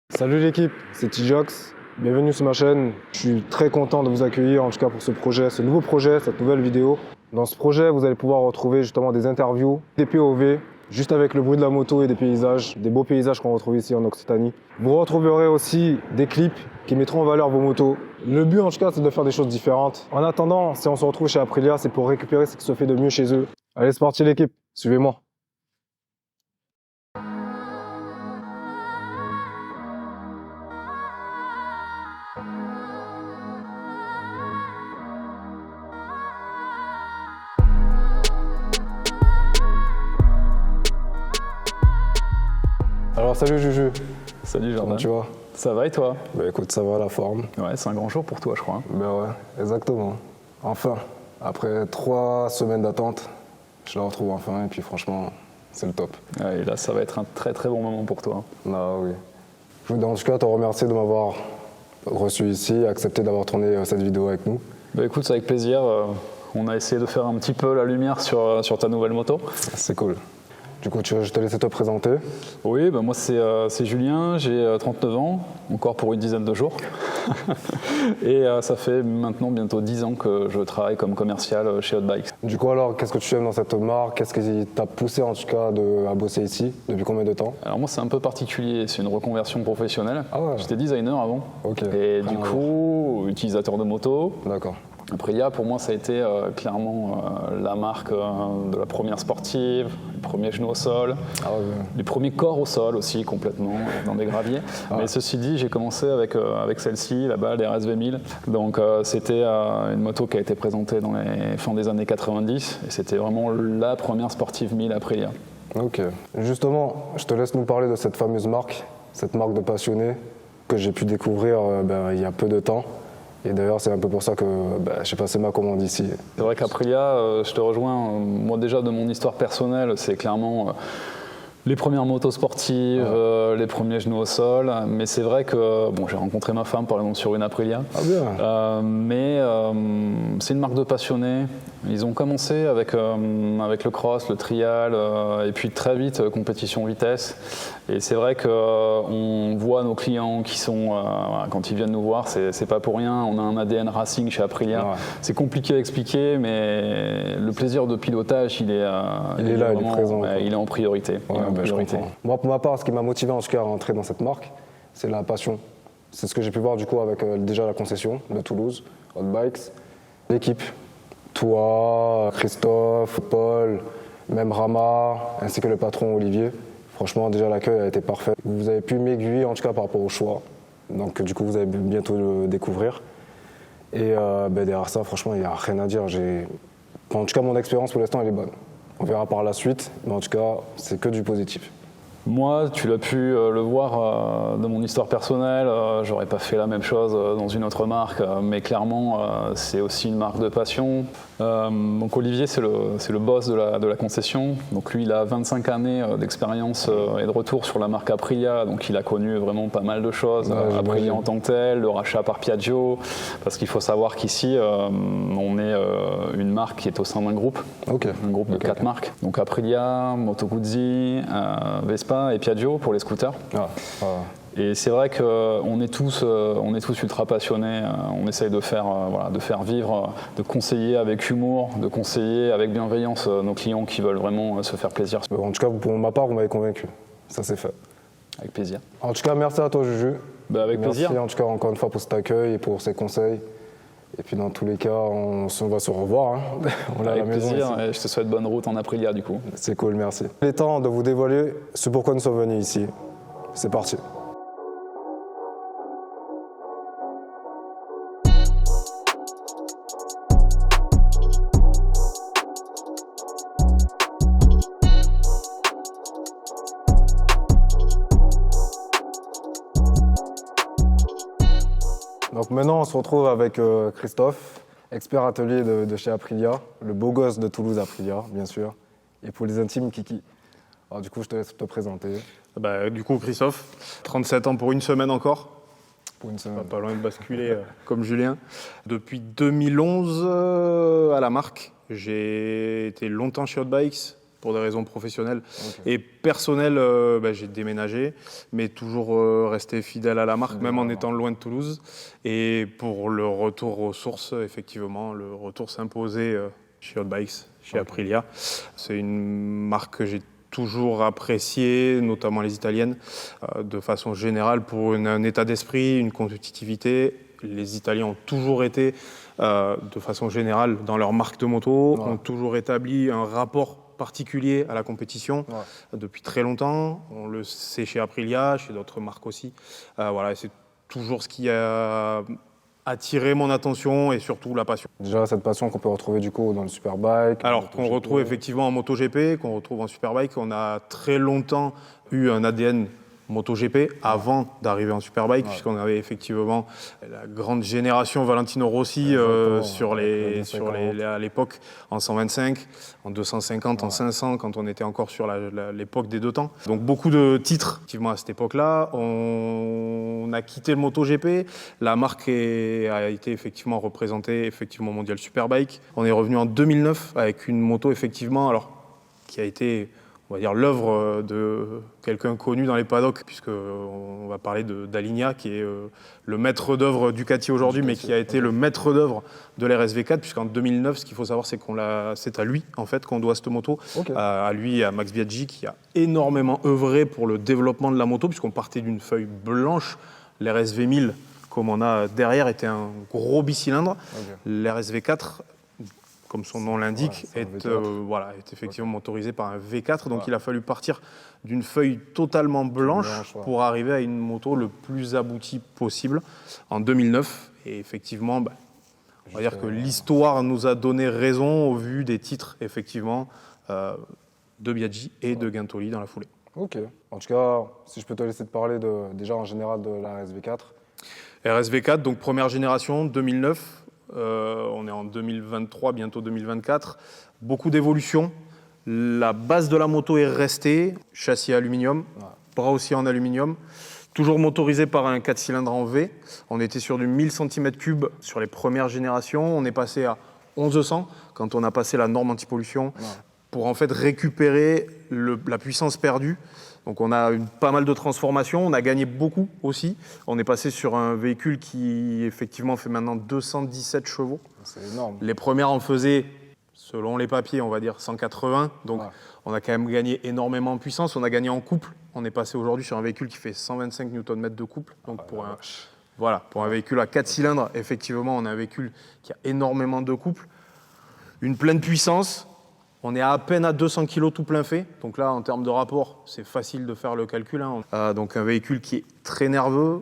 Salut l'équipe, c'est T-Jox, bienvenue sur ma chaîne. Je suis très content de vous accueillir en tout cas pour ce projet, ce nouveau projet, cette nouvelle vidéo. Dans ce projet, vous allez pouvoir retrouver justement des interviews, des POV, juste avec le bruit de la moto et des paysages, des beaux paysages qu'on retrouve ici en Occitanie. Vous retrouverez aussi des clips qui mettront en valeur vos motos. Le but en tout cas, c'est de faire des choses différentes. En attendant, si on se retrouve chez Aprilia, c'est pour récupérer ce qui se fait de mieux chez eux. Allez, c'est parti l'équipe, suivez-moi. Alors salut Juju. Salut Jordan. Comment tu vas? Ça va et toi? Bah écoute, ça va la forme. Ouais, c'est un grand jour pour toi je crois. Ben ouais, exactement. Enfin, après 3 semaines d'attente, je la retrouve enfin et puis franchement, c'est le top. Ouais, et là ça va être un très très bon moment pour toi. Ah oui. Je voudrais en tout cas te remercier de m'avoir reçu ici, accepté d'avoir tourné cette vidéo avec nous. Bah écoute, c'est avec plaisir. On a essayé de faire un petit peu la lumière sur ta nouvelle moto. C'est cool. Du coup, je te laisse te présenter. Oui, bah moi c'est Julien, j'ai 39 ans, encore pour une dizaine de jours. Et ça fait maintenant bientôt 10 ans que je travaille comme commercial chez Hot Bikes. Du coup alors, qu'est-ce que tu aimes dans cette marque? Qu'est-ce qui t'a poussé en tout cas à bosser ici? Depuis combien de temps? Alors moi c'est un peu particulier, c'est une reconversion professionnelle. Ah ouais. J'étais designer avant. Ok. Et du coup, utilisateur de moto. D'accord. Aprilia, pour moi, ça a été clairement la marque de la première sportive, les premiers genoux au sol, les premiers corps au sol aussi, complètement, dans des graviers. Mais ceci dit, j'ai commencé avec celle-ci, là-bas, les RSV 1000. Donc c'était une moto qui a été présentée dans les fins des années 90, et c'était vraiment la première sportive 1000 Aprilia. Ok. Justement, je te laisse nous parler de cette fameuse marque, cette marque de passionnés que j'ai pu découvrir il y a peu de temps. Et d'ailleurs, c'est un peu pour ça que j'ai passé ma commande ici. C'est vrai qu'Aprilia, je te rejoins, moi déjà de mon histoire personnelle, c'est clairement les premières motos sportives, les premiers genoux au sol. Mais c'est vrai que j'ai rencontré ma femme par exemple sur une Aprilia. Ah bien. Mais c'est une marque de passionnés. Ils ont commencé avec le cross, le trial, et puis très vite compétition vitesse. Et c'est vrai qu'on voit nos clients qui sont, quand ils viennent nous voir, c'est pas pour rien. On a un ADN racing chez Aprilia. Ouais. C'est compliqué à expliquer, mais le plaisir de pilotage, il est là, il est présent. Il est en priorité. Ouais, moi, pour ma part, ce qui m'a motivé en tout cas à rentrer dans cette marque, c'est la passion. C'est ce que j'ai pu voir du coup avec déjà la concession de Toulouse, Hot Bikes, l'équipe. Toi, Christophe, Paul, même Rama, ainsi que le patron Olivier. Franchement, déjà l'accueil a été parfait. Vous avez pu m'aiguiller en tout cas par rapport au choix. Donc du coup, vous allez bientôt le découvrir. Et derrière ça, franchement, il n'y a rien à dire. En tout cas, mon expérience pour l'instant, elle est bonne. On verra par la suite, mais en tout cas, c'est que du positif. Moi, tu l'as pu le voir de mon histoire personnelle, j'aurais pas fait la même chose dans une autre marque, mais clairement, c'est aussi une marque de passion. Donc Olivier, c'est le boss de la concession. Donc lui, il a 25 années d'expérience et de retour sur la marque Aprilia, donc il a connu vraiment pas mal de choses. Aprilia en tant que tel, le rachat par Piaggio, parce qu'il faut savoir qu'ici, on est une marque qui est au sein d'un groupe, un groupe de 4 marques. Donc Aprilia, Moto Guzzi, Vespa et Piaggio pour les scooters. Et c'est vrai qu'on est tous ultra passionnés. On essaye de faire vivre, de conseiller avec humour, de conseiller avec bienveillance nos clients qui veulent vraiment se faire plaisir. En tout cas, pour ma part, vous m'avez convaincu. Ça, c'est fait. Avec plaisir. En tout cas, merci à toi, Juju. Avec plaisir. Merci en tout cas encore une fois pour cet accueil et pour ces conseils. Et puis dans tous les cas, on va se revoir. Hein. On avec plaisir, et je te souhaite bonne route en Aprilia du coup. C'est cool, merci. Il est temps de vous dévoiler ce pourquoi nous sommes venus ici. C'est parti. Donc maintenant, on se retrouve avec Christophe, expert atelier de chez Aprilia, le beau gosse de Toulouse Aprilia, bien sûr, et pour les intimes, Kiki. Alors du coup, je te laisse te présenter Du coup, Christophe, 37 ans pour une semaine encore. pour une semaine. Pas loin de basculer comme Julien. Depuis 2011 à la marque, j'ai été longtemps chez Hot Bikes pour des raisons professionnelles et personnelles. J'ai déménagé, mais toujours resté fidèle à la marque, même en étant loin de Toulouse. Et pour le retour aux sources, effectivement, le retour s'imposait chez Hot Bikes, chez Aprilia. C'est une marque que j'ai toujours apprécié, notamment les italiennes, de façon générale pour un état d'esprit, une compétitivité. Les Italiens ont toujours été, de façon générale, dans leur marque de moto, ont toujours établi un rapport particulier à la compétition depuis très longtemps. On le sait chez Aprilia, chez d'autres marques aussi. C'est toujours ce qui a attiré mon attention et surtout la passion. Déjà, cette passion qu'on peut retrouver du coup dans le Superbike. Alors qu'on retrouve effectivement en MotoGP, qu'on retrouve en Superbike. On a très longtemps eu un ADN MotoGP avant d'arriver en Superbike, puisqu'on avait effectivement la grande génération Valentino Rossi à l'époque en 125, en 250, en 500, quand on était encore sur l'époque des deux temps. Donc beaucoup de titres effectivement à cette époque-là. On a quitté le MotoGP, la marque a été effectivement représentée effectivement mondial Superbike. On est revenu en 2009 avec une moto effectivement qui a été, on va dire, l'œuvre de quelqu'un connu dans les paddocks, puisqu'on va parler d'Alagna, qui est le maître d'œuvre Ducati aujourd'hui, mais qui a été le maître d'œuvre de l'RSV4, puisqu'en 2009, ce qu'il faut savoir, c'est c'est à lui, en fait, qu'on doit cette moto. À lui et à Max Biaggi, qui a énormément œuvré pour le développement de la moto, puisqu'on partait d'une feuille blanche. L'RSV1000, comme on a derrière, était un gros bicylindre. L'RSV4, comme son nom l'indique, est effectivement motorisé par un V4. Donc il a fallu partir d'une feuille totalement blanche pour arriver à une moto le plus aboutie possible en 2009. Et effectivement, on va dire que l'histoire nous a donné raison au vu des titres, effectivement, de Biaggi et de Gintoli dans la foulée. Ok. En tout cas, si je peux te laisser te parler déjà en général de la RSV4. RSV4, donc première génération, 2009. On est en 2023, bientôt 2024. Beaucoup d'évolutions. La base de la moto est restée. Châssis aluminium, bras aussi en aluminium. Toujours motorisé par un 4 cylindres en V. On était sur du 1000 cm3 sur les premières générations. On est passé à 1100 quand on a passé la norme anti-pollution pour en fait récupérer la puissance perdue. Donc on a pas mal de transformations, on a gagné beaucoup aussi. On est passé sur un véhicule qui effectivement fait maintenant 217 chevaux. C'est énorme. Les premières en faisaient, selon les papiers, on va dire 180. Donc on a quand même gagné énormément en puissance. On a gagné en couple. On est passé aujourd'hui sur un véhicule qui fait 125 Nm de couple. Donc pour un véhicule à 4 cylindres, effectivement, on a un véhicule qui a énormément de couple. Une pleine puissance. On est à peine à 200 kg tout plein fait. Donc là, en termes de rapport, c'est facile de faire le calcul. Donc un véhicule qui est très nerveux,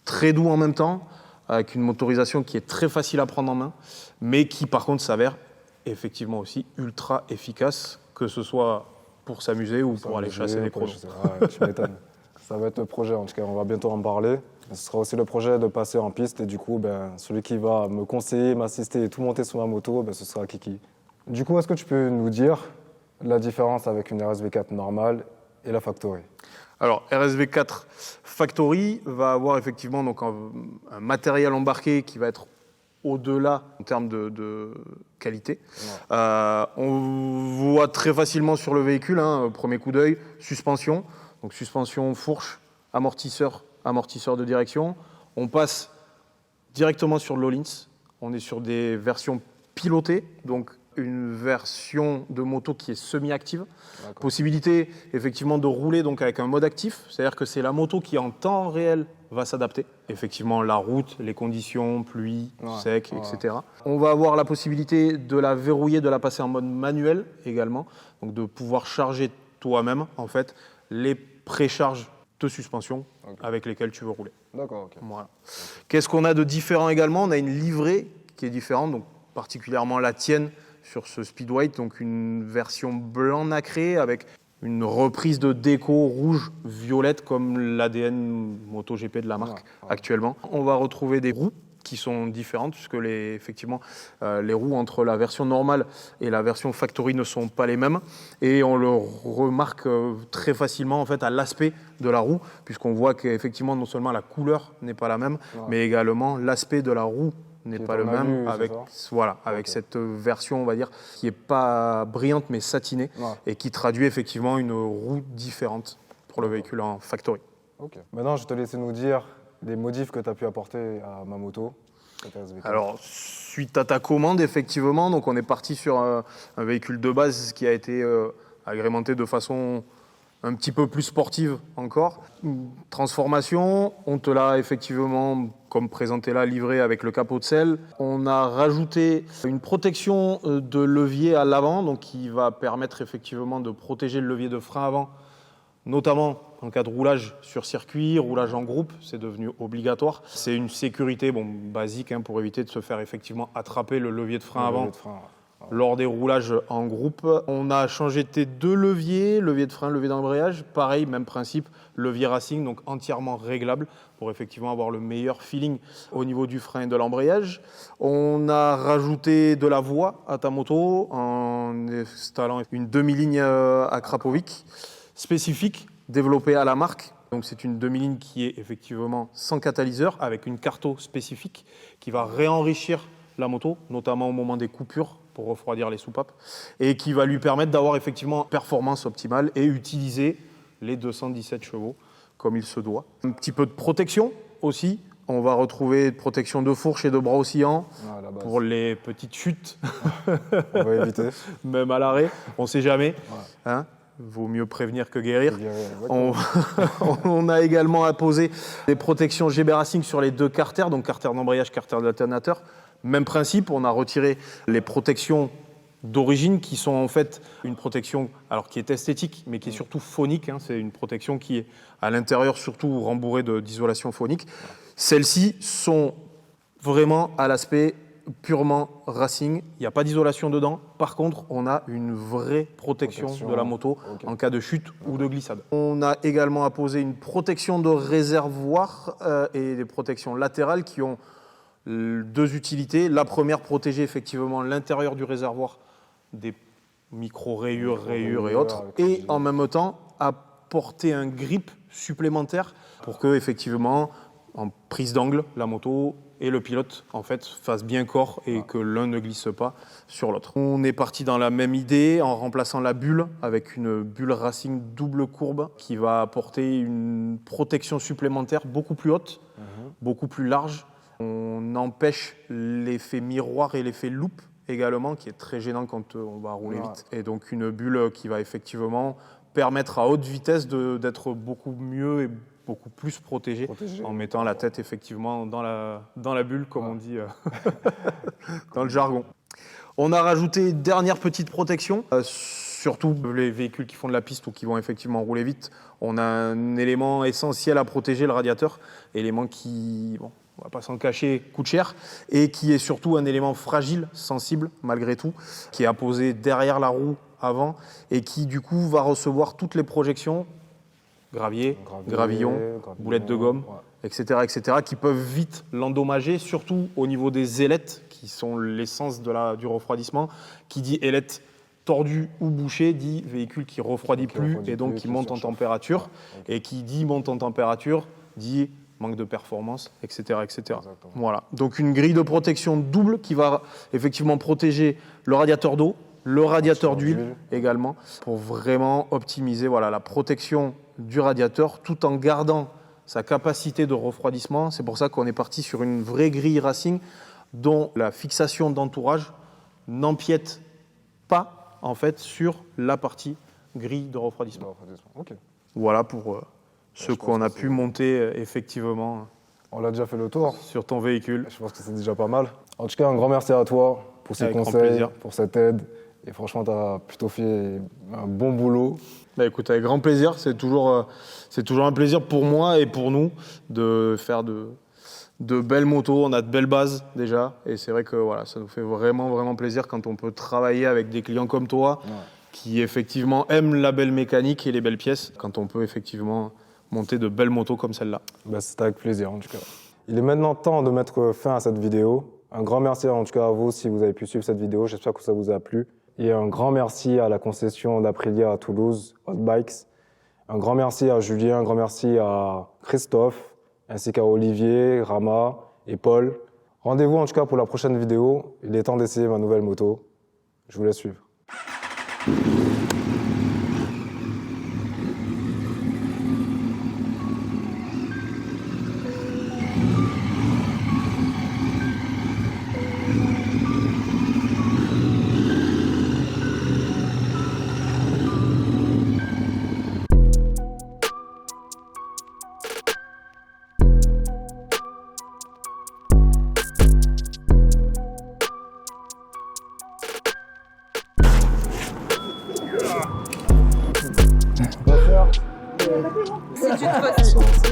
très doux en même temps, avec une motorisation qui est très facile à prendre en main, mais qui par contre s'avère effectivement aussi ultra efficace, que ce soit pour s'amuser ou pour aller chasser des chronos. Tu m'étonnes. Ça va être le projet, en tout cas, on va bientôt en parler. Ce sera aussi le projet de passer en piste et du coup, celui qui va me conseiller, m'assister et tout monter sur ma moto, ce sera Kiki. Du coup, est-ce que tu peux nous dire la différence avec une RSV4 normale et la Factory? Alors, RSV4 Factory va avoir effectivement donc un matériel embarqué qui va être au-delà en termes de qualité. On voit très facilement sur le véhicule, premier coup d'œil, suspension. Donc suspension fourche, amortisseur de direction. On passe directement sur l'Öhlins. On est sur des versions pilotées, donc une version de moto qui est semi-active. Possibilité effectivement de rouler donc avec un mode actif, c'est-à-dire que c'est la moto qui en temps réel va s'adapter. Effectivement, la route, les conditions, pluie, sec, etc. On va avoir la possibilité de la verrouiller, de la passer en mode manuel également, donc de pouvoir charger toi-même en fait les précharges de suspension avec lesquelles tu veux rouler. D'accord, ok. Voilà. Qu'est-ce qu'on a de différent également? On a une livrée qui est différente, donc particulièrement la tienne sur ce Speedweight, donc une version blanc nacré avec une reprise de déco rouge-violette comme l'ADN MotoGP de la marque actuellement. On va retrouver des roues qui sont différentes, puisque effectivement, les roues entre la version normale et la version factory ne sont pas les mêmes. Et on le remarque très facilement en fait, à l'aspect de la roue, puisqu'on voit qu'effectivement, non seulement la couleur n'est pas la même, mais également l'aspect de la roue n'est pas le même, avec cette version, on va dire, qui n'est pas brillante, mais satinée, et qui traduit effectivement une roue différente pour le véhicule en factory. Maintenant, je vais te laisser nous dire des modifs que tu as pu apporter à ma moto. Alors, suite à ta commande, effectivement, donc on est parti sur un véhicule de base qui a été agrémenté de façon un petit peu plus sportive encore. Transformation, on te l'a effectivement, comme présenté là, livré avec le capot de selle. On a rajouté une protection de levier à l'avant, donc qui va permettre effectivement de protéger le levier de frein avant, notamment en cas de roulage sur circuit, roulage en groupe, c'est devenu obligatoire. C'est une sécurité basique pour éviter de se faire effectivement attraper le levier de frein avant lors des roulages en groupe. On a changé tes deux leviers, levier de frein, levier d'embrayage. Pareil, même principe, levier racing, donc entièrement réglable pour effectivement avoir le meilleur feeling au niveau du frein et de l'embrayage. On a rajouté de la voie à ta moto en installant une demi-ligne à Krapovic spécifique, développée à la marque. Donc c'est une demi-ligne qui est effectivement sans catalyseur, avec une carto spécifique qui va réenrichir la moto, notamment au moment des coupures pour refroidir les soupapes, et qui va lui permettre d'avoir effectivement performance optimale et utiliser les 217 chevaux comme il se doit. Un petit peu de protection aussi. On va retrouver de protection de fourche et de bras oscillants pour les petites chutes. On va éviter. Même à l'arrêt, on ne sait jamais. Vaut mieux prévenir que guérir. On a également apposé des protections GB Racing sur les deux carters, donc carter d'embrayage, carter d'alternateur. Même principe, on a retiré les protections d'origine qui sont en fait une protection qui est esthétique, mais qui est surtout phonique. C'est une protection qui est à l'intérieur surtout rembourrée d'isolation phonique. Celles-ci sont vraiment à l'aspect purement racing, il n'y a pas d'isolation dedans. Par contre, on a une vraie protection de la moto en cas de chute ou de glissade. On a également apposé une protection de réservoir et des protections latérales qui ont deux utilités. La première, protéger effectivement l'intérieur du réservoir des micro-rayures et autres. Et en même temps, apporter un grip supplémentaire pour que, effectivement, en prise d'angle, la moto et le pilote en fait fassent bien corps et que l'un ne glisse pas sur l'autre. On est parti dans la même idée en remplaçant la bulle avec une bulle Racing double courbe qui va apporter une protection supplémentaire beaucoup plus haute, beaucoup plus large. On empêche l'effet miroir et l'effet loupe également qui est très gênant quand on va rouler vite. Et donc une bulle qui va effectivement permettre à haute vitesse d'être beaucoup mieux et beaucoup plus protégé en mettant la tête effectivement dans la bulle, comme on dit dans le jargon. On a rajouté une dernière petite protection, surtout les véhicules qui font de la piste ou qui vont effectivement rouler vite. On a un élément essentiel à protéger, le radiateur, élément qui, on ne va pas s'en cacher, coûte cher, et qui est surtout un élément fragile, sensible malgré tout, qui est apposé derrière la roue avant et qui du coup va recevoir toutes les projections gravier, gravillon, boulettes de gomme, etc., qui peuvent vite l'endommager, surtout au niveau des ailettes, qui sont l'essence du refroidissement. Qui dit ailette tordue ou bouchée dit véhicule qui refroidit plus et donc qui monte en température. Et qui dit monte en température dit manque de performance, etc. Voilà. Donc une grille de protection double qui va effectivement protéger le radiateur d'eau, le radiateur d'huile également, pour vraiment optimiser la protection du radiateur tout en gardant sa capacité de refroidissement. C'est pour ça qu'on est parti sur une vraie grille Racing dont la fixation d'entourage n'empiète pas en fait sur la partie grille de refroidissement. Voilà pour ce qu'on a pu monter effectivement. On l'a déjà fait le tour sur ton véhicule. Je pense que c'est déjà pas mal. En tout cas, un grand merci à toi pour ces conseils, pour cette aide. Et franchement, tu as plutôt fait un bon boulot. Écoute, avec grand plaisir. C'est toujours un plaisir pour moi et pour nous de faire de belles motos. On a de belles bases déjà. Et c'est vrai que ça nous fait vraiment, vraiment plaisir quand on peut travailler avec des clients comme toi qui effectivement aiment la belle mécanique et les belles pièces. Quand on peut effectivement monter de belles motos comme celle-là. C'était avec plaisir en tout cas. Il est maintenant temps de mettre fin à cette vidéo. Un grand merci en tout cas à vous si vous avez pu suivre cette vidéo. J'espère que ça vous a plu. Et un grand merci à la concession d'Aprilia à Toulouse, Hot Bikes. Un grand merci à Julien, un grand merci à Christophe, ainsi qu'à Olivier, Rama et Paul. Rendez-vous en tout cas pour la prochaine vidéo. Il est temps d'essayer ma nouvelle moto. Je vous laisse suivre. C'est une faute.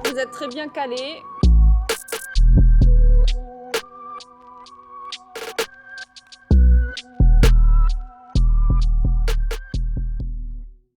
Vous êtes très bien calé.